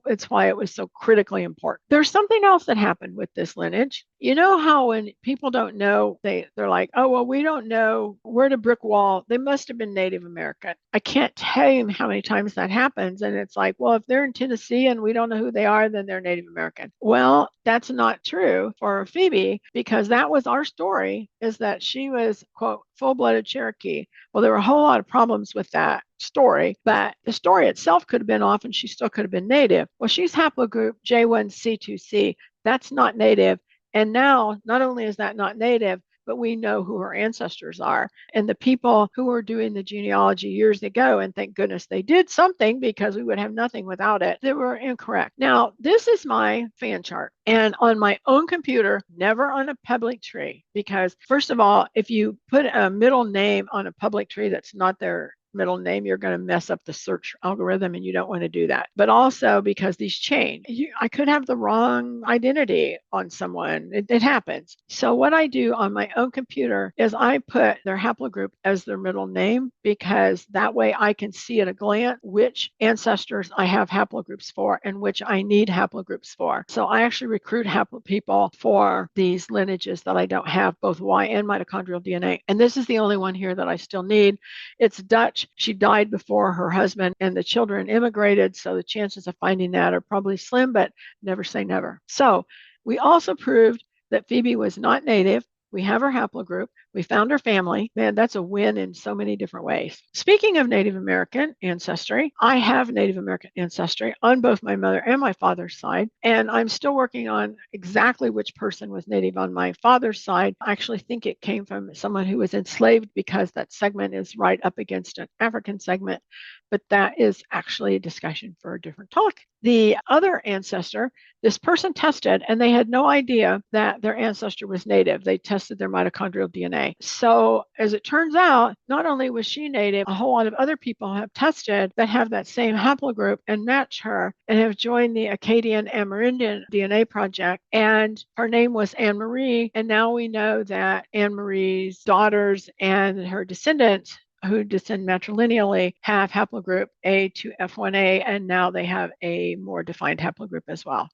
it's why it was so critically important. There's something else that happened with this lineage. You know how when people don't know, they're like, oh, well, we don't know where to brick wall. They must have been Native American. I can't tell you how many times that happens. And it's like, well, if they're in Tennessee and we don't know who they are, then they're Native American. Well, that's not true for Phoebe, because that was our story, is that she was, quote, full-blooded Cherokee. Well, there were a whole lot of problems with that story, but the story itself could have been off and she still could have been Native. Well, she's haplogroup J1C2C. That's not Native. And now, not only is that not Native, but we know who her ancestors are. And the people who were doing the genealogy years ago, and thank goodness they did something because we would have nothing without it, they were incorrect. Now, this is my fan chart. And on my own computer, never on a public tree, because first of all, if you put a middle name on a public tree that's not their middle name, you're going to mess up the search algorithm and you don't want to do that. But also because these change, I could have the wrong identity on someone. It happens. So what I do on my own computer is I put their haplogroup as their middle name because that way I can see at a glance which ancestors I have haplogroups for and which I need haplogroups for. So I actually recruit people for these lineages that I don't have, both Y and mitochondrial DNA. And this is the only one here that I still need. It's Dutch. She died before her husband and the children immigrated. So the chances of finding that are probably slim, but never say never. So we also proved that Phoebe was not native. We have her haplogroup. We found her family. Man, that's a win in so many different ways. Speaking of Native American ancestry, I have Native American ancestry on both my mother and my father's side. And I'm still working on exactly which person was Native on my father's side. I actually think it came from someone who was enslaved because that segment is right up against an African segment. But that is actually a discussion for a different talk. The other ancestor, this person tested and they had no idea that their ancestor was native. They tested their mitochondrial DNA. So as it turns out, not only was she native, a whole lot of other people have tested that have that same haplogroup and match her and have joined the Acadian Amerindian DNA project. And her name was Anne Marie. And now we know that Anne Marie's daughters and her descendants who descend matrilineally have haplogroup A2F1A, and now they have a more defined haplogroup as well.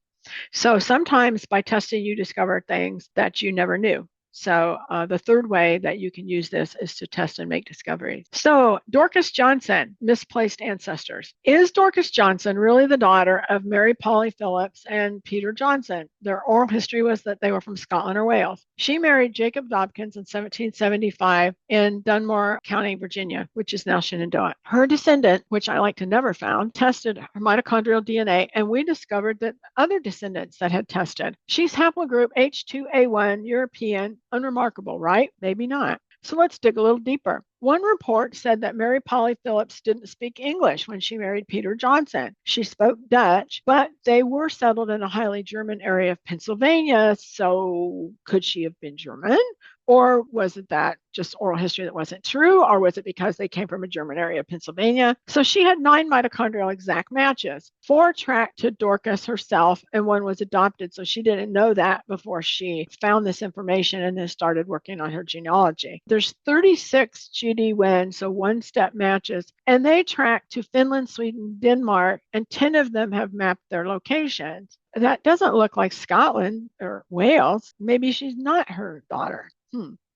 So sometimes by testing, you discover things that you never knew. So the third way that you can use this is to test and make discoveries. So Dorcas Johnson, misplaced ancestors. Is Dorcas Johnson really the daughter of Mary Polly Phillips and Peter Johnson? Their oral history was that they were from Scotland or Wales. She married Jacob Dobkins in 1775 in Dunmore County, Virginia, which is now Shenandoah. Her descendant, which I like to never found, tested her mitochondrial DNA, and we discovered that other descendants that had tested. She's haplogroup H2A1 European. Unremarkable, right? Maybe not. So let's dig a little deeper. One report said that Mary Polly Phillips didn't speak English when she married Peter Johnson. She spoke Dutch, but they were settled in a highly German area of Pennsylvania. So could she have been German? Or was it that just oral history that wasn't true? Or was it because they came from a German area of Pennsylvania? So she had 9 mitochondrial exact matches. 4 tracked to Dorcas herself, and 1 was adopted. So she didn't know that before she found this information and then started working on her genealogy. There's 36 GD-WIN, so 1-step matches, and they track to Finland, Sweden, Denmark, and 10 of them have mapped their locations. That doesn't look like Scotland or Wales. Maybe she's not her daughter.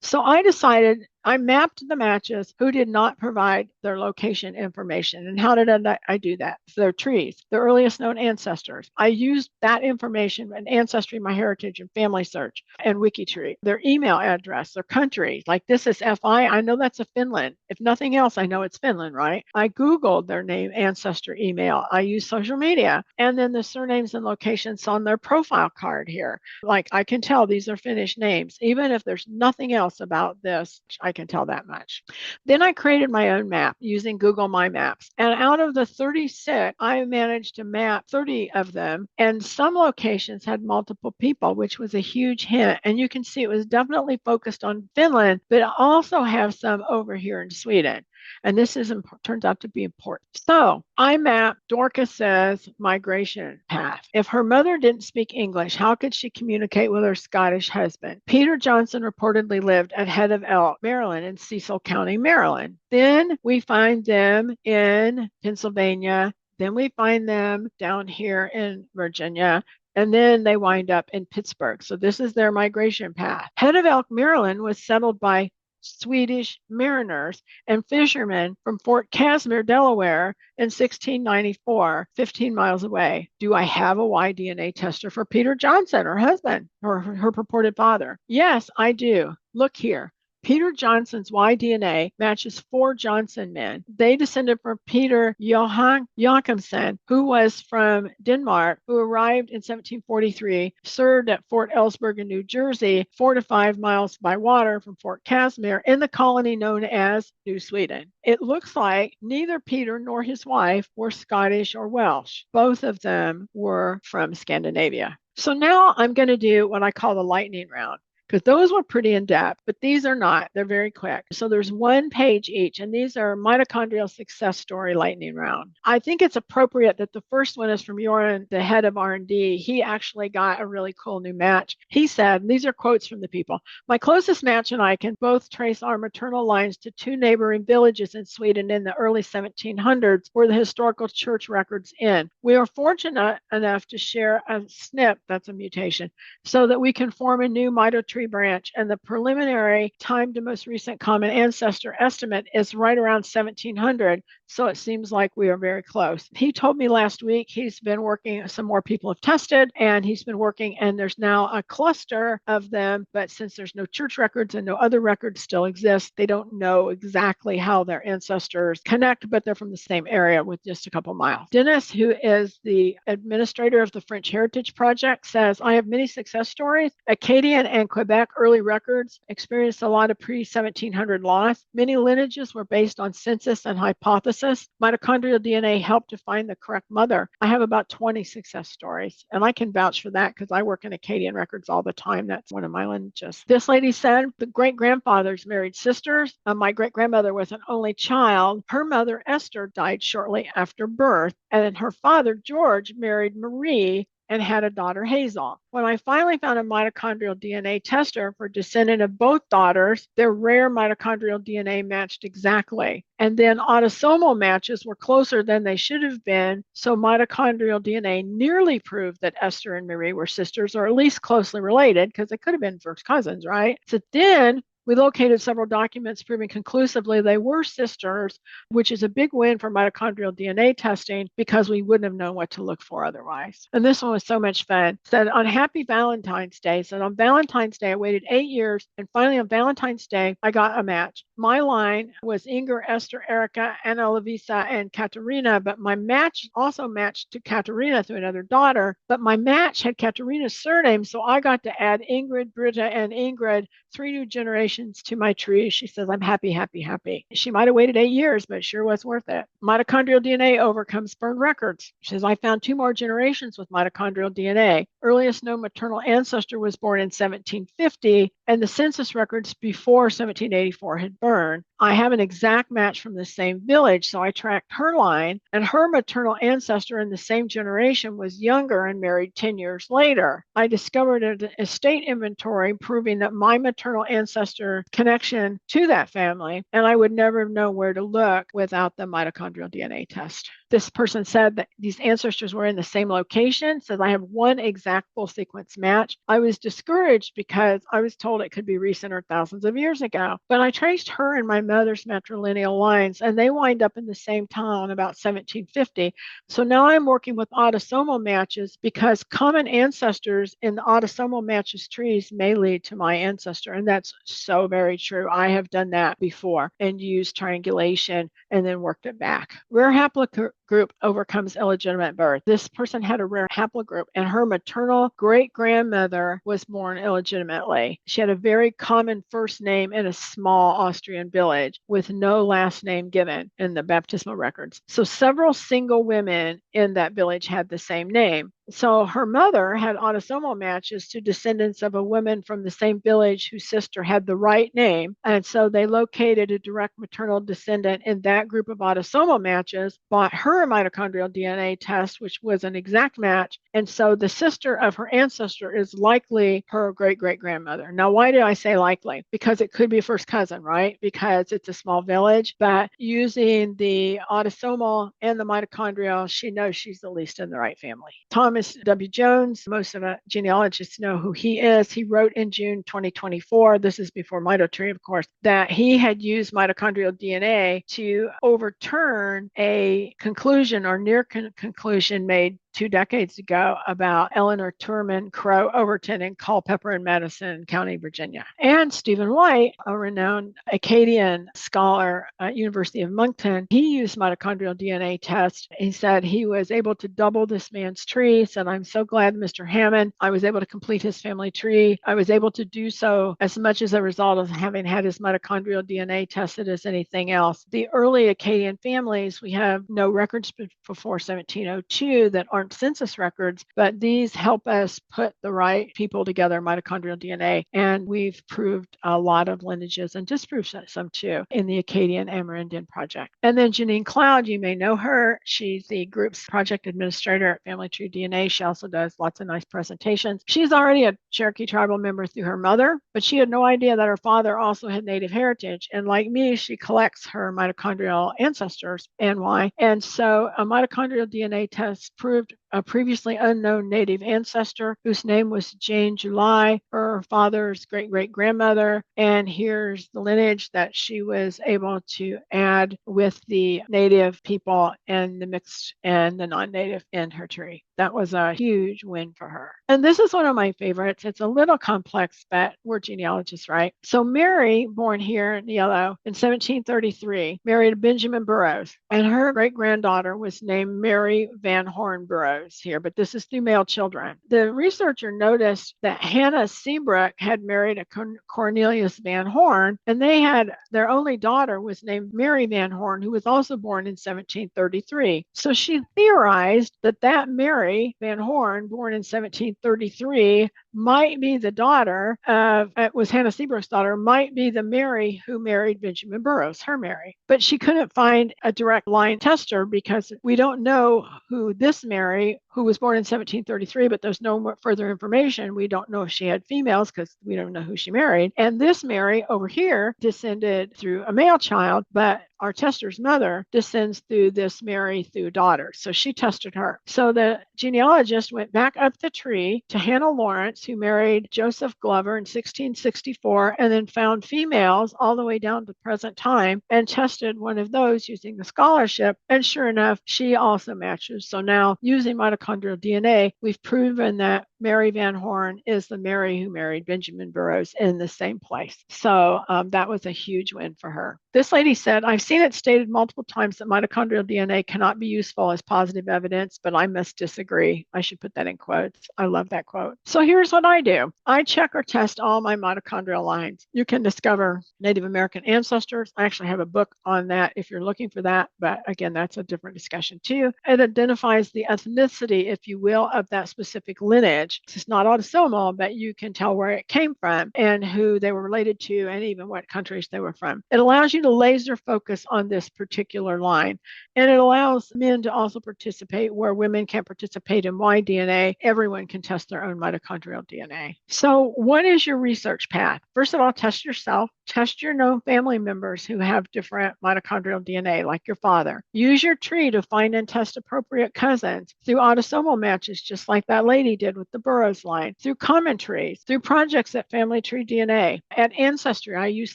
So I decided I mapped the matches who did not provide their location information. And how did I do that? Their trees, the earliest known ancestors. I used that information in Ancestry, MyHeritage, and Family Search, and WikiTree. Their email address, their country. Like this is FI. I know that's a Finland. If nothing else, I know it's Finland, right? I Googled their name, ancestor email. I used social media. And then the surnames and locations on their profile card here. Like I can tell these are Finnish names. Even if there's nothing else about this, I can tell that much. Then I created my own map using Google My Maps. And out of the 36, I managed to map 30 of them. And some locations had multiple people, which was a huge hint. And you can see it was definitely focused on Finland, but I also have some over here in Sweden. And this turns out to be important. So I mapped Dorcas's migration path. If her mother didn't speak English, how could she communicate with her Scottish husband? Peter Johnson reportedly lived at Head of Elk, Maryland, in Cecil County, Maryland. Then we find them in Pennsylvania. Then we find them down here in Virginia. And then they wind up in Pittsburgh. So this is their migration path. Head of Elk, Maryland was settled by Swedish mariners and fishermen from Fort Casimir, Delaware in 1694, 15 miles away. Do I have a Y-DNA tester for Peter Johnson, her husband, or her purported father? Yes, I do. Look here. Peter Johnson's Y-DNA matches 4 Johnson men. They descended from Peter Johan Joachimsen, who was from Denmark, who arrived in 1743, served at Fort Ellsberg in New Jersey, 4 to 5 miles by water from Fort Casimir in the colony known as New Sweden. It looks like neither Peter nor his wife were Scottish or Welsh. Both of them were from Scandinavia. So now I'm going to do what I call the lightning round. because those were pretty in depth, but these are not. They're very quick. So there's one page each, and these are mitochondrial success story lightning round. I think it's appropriate that the first one is from Joran, the head of R&D. He actually got a really cool new match. He said, these are quotes from the people, my closest match and I can both trace our maternal lines to two neighboring villages in Sweden in the early 1700s where the historical church records end. We are fortunate enough to share a SNP, that's a mutation, so that we can form a new Mitotree branch, and the preliminary time to most recent common ancestor estimate is right around 1700, so it seems like we are very close. He told me last week he's been working, some more people have tested, and he's been working, and there's now a cluster of them, but since there's no church records and no other records still exist, they don't know exactly how their ancestors connect, but they're from the same area with just a couple miles. Dennis, who is the administrator of the French Heritage Project, says, I have many success stories. Acadian and Quebec early records experienced a lot of pre-1700 loss. Many lineages were based on census and hypothesis. Mitochondrial DNA helped to find the correct mother. I have about 20 success stories, and I can vouch for that because I work in Acadian records all the time. That's one of my lineages. This lady said the great-grandfathers married sisters. My great-grandmother was an only child. Her mother, Esther, died shortly after birth, and then her father, George, married Marie and had a daughter, Hazel. When I finally found a mitochondrial DNA tester for descendant of both daughters, their rare mitochondrial DNA matched exactly. And then autosomal matches were closer than they should have been, so mitochondrial DNA nearly proved that Esther and Marie were sisters, or at least closely related, because they could have been first cousins, right? So then we located several documents proving conclusively they were sisters, which is a big win for mitochondrial DNA testing because we wouldn't have known what to look for otherwise. And this one was so much fun. Said on Happy Valentine's Day, said on Valentine's Day, I waited 8 years, and finally on Valentine's Day, I got a match. My line was Inger, Esther, Erica, Anna, Lavisa, and Katerina, but my match also matched to Katerina through another daughter, but my match had Katerina's surname, so I got to add Ingrid, Britta, and Ingrid, 3 new generations to my tree. She says, I'm happy, happy, happy. She might have waited 8 years, but it sure was worth it. Mitochondrial DNA overcomes burned records. She says, I found 2 more generations with mitochondrial DNA. Earliest known maternal ancestor was born in 1750, and the census records before 1784 had burned. I have an exact match from the same village, so I tracked her line, and her maternal ancestor in the same generation was younger and married 10 years later. I discovered an estate inventory proving that my maternal ancestor connection to that family, and I would never know where to look without the mitochondrial DNA test. This person said that these ancestors were in the same location, says I have one exact full sequence match. I was discouraged because I was told it could be recent or thousands of years ago, but I traced her and my mother's matrilineal lines, and they wind up in the same town about 1750. So now I'm working with autosomal matches because common ancestors in the autosomal matches trees may lead to my ancestor, and that's so very true. I have done that before and used triangulation and then worked it back. Rare haplogroup overcomes illegitimate birth. This person had a rare haplogroup, and her maternal great-grandmother was born illegitimately. She had a very common first name in a small Austrian village with no last name given in the baptismal records. So several single women in that village had the same name. So her mother had autosomal matches to descendants of a woman from the same village whose sister had the right name. And so they located a direct maternal descendant in that group of autosomal matches, bought her a mitochondrial DNA test, which was an exact match. And so the sister of her ancestor is likely her great-great-grandmother. Now, why did I say likely? Because it could be first cousin, right? Because it's a small village, but using the autosomal and the mitochondrial, she knows she's at least in the right family. Thomas W. Jones, most of the genealogists know who he is. He wrote in June 2024, this is before Mitotree, of course, that he had used mitochondrial DNA to overturn a conclusion or near conclusion made 2 decades ago about Eleanor Turman, Crow, Overton, and Culpeper in Madison County, Virginia. And Stephen White, a renowned Acadian scholar at University of Moncton, he used mitochondrial DNA tests. He said he was able to double this man's tree. Said, I'm so glad, Mr. Hammond, I was able to complete his family tree. I was able to do so as much as a result of having had his mitochondrial DNA tested as anything else. The early Acadian families, we have no records before 1702 that are aren't census records, but these help us put the right people together, mitochondrial DNA. And we've proved a lot of lineages and disproved some too in the Acadian Amerindian project. And then Janine Cloud, you may know her. She's the group's project administrator at Family Tree DNA. She also does lots of nice presentations. She's already a Cherokee tribal member through her mother, but she had no idea that her father also had Native heritage. And like me, she collects her mitochondrial ancestors and why. And so a mitochondrial DNA test proved a previously unknown Native ancestor whose name was Jane July, her father's great-great-grandmother. And here's the lineage that she was able to add with the Native people and the mixed and the non-Native in her tree. That was a huge win for her. And this is one of my favorites. It's a little complex, but we're genealogists, right? So Mary, born here in yellow in 1733, married Benjamin Burroughs, and her great-granddaughter was named Mary Van Horn Burroughs here, but this is through male children. The researcher noticed that Hannah Seabrook had married a Cornelius Van Horn, and they had their only daughter was named Mary Van Horn, who was also born in 1733. So she theorized that Mary Van Horn, born in 1733, might be the daughter of, it was Hannah Seabrook's daughter, might be the Mary who married Benjamin Burroughs, her Mary. But she couldn't find a direct line tester because we don't know who this Mary, who was born in 1733, but there's no further information. We don't know if she had females because we don't know who she married. And this Mary over here descended through a male child, but our tester's mother descends through this Mary through daughter. So she tested her. So the genealogist went back up the tree to Hannah Lawrence, who married Joseph Glover in 1664, and then found females all the way down to present time and tested one of those using the scholarship. And sure enough, she also matches. So now using mitochondrial DNA, we've proven that Mary Van Horn is the Mary who married Benjamin Burroughs in the same place. So that was a huge win for her. This lady said, I've seen it stated multiple times that mitochondrial DNA cannot be useful as positive evidence, but I must disagree. I should put that in quotes. I love that quote. So here's what I do. I check or test all my mitochondrial lines. You can discover Native American ancestors. I actually have a book on that if you're looking for that, but again, that's a different discussion too. It identifies the ethnicity, if you will, of that specific lineage. It's not autosomal, but you can tell where it came from and who they were related to and even what countries they were from. It allows you to laser focus on this particular line. And it allows men to also participate where women can't participate in Y DNA. Everyone can test their own mitochondrial DNA. So what is your research path? First of all, test yourself. Test your known family members who have different mitochondrial DNA, like your father. Use your tree to find and test appropriate cousins through autosomal matches, just like that lady did with the Burroughs line, through common trees, through projects at Family Tree DNA. At Ancestry, I use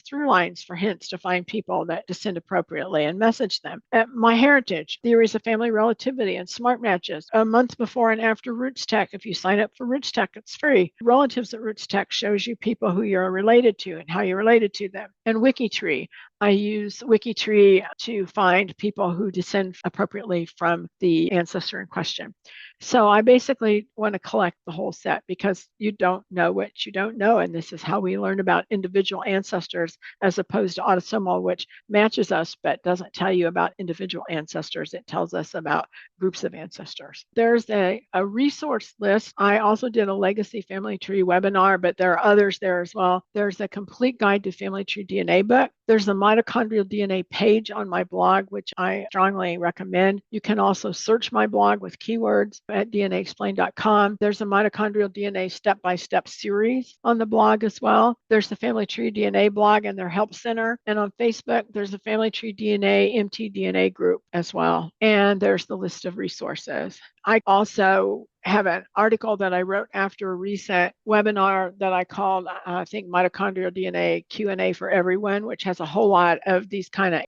through lines for hints to find people that descend appropriately and message them. At MyHeritage, theories of family relativity and smart matches. A month before and after Roots Tech, if you sign up for Roots Tech, it's free. Relatives at Roots Tech shows you people who you're related to and how you're related to them. And WikiTree, I use WikiTree to find people who descend appropriately from the ancestor in question. So I basically want to collect the whole set because you don't know what you don't know. And this is how we learn about individual ancestors as opposed to autosomal, which matches us but doesn't tell you about individual ancestors. It tells us about groups of ancestors. There's a resource list. I also did a legacy family tree webinar, but there are others there as well. There's a complete guide to family tree DNA book. There's a mitochondrial DNA page on my blog, which I strongly recommend. You can also search my blog with keywords at dnaexplained.com. There's a mitochondrial DNA step-by-step series on the blog as well. There's the Family Tree DNA blog and their help center. And on Facebook, there's the Family Tree DNA mtDNA group as well. And there's the list of resources. I also have an article that I wrote after a recent webinar that I called, I think, Mitochondrial DNA Q&A for Everyone, which has a whole lot of these kind of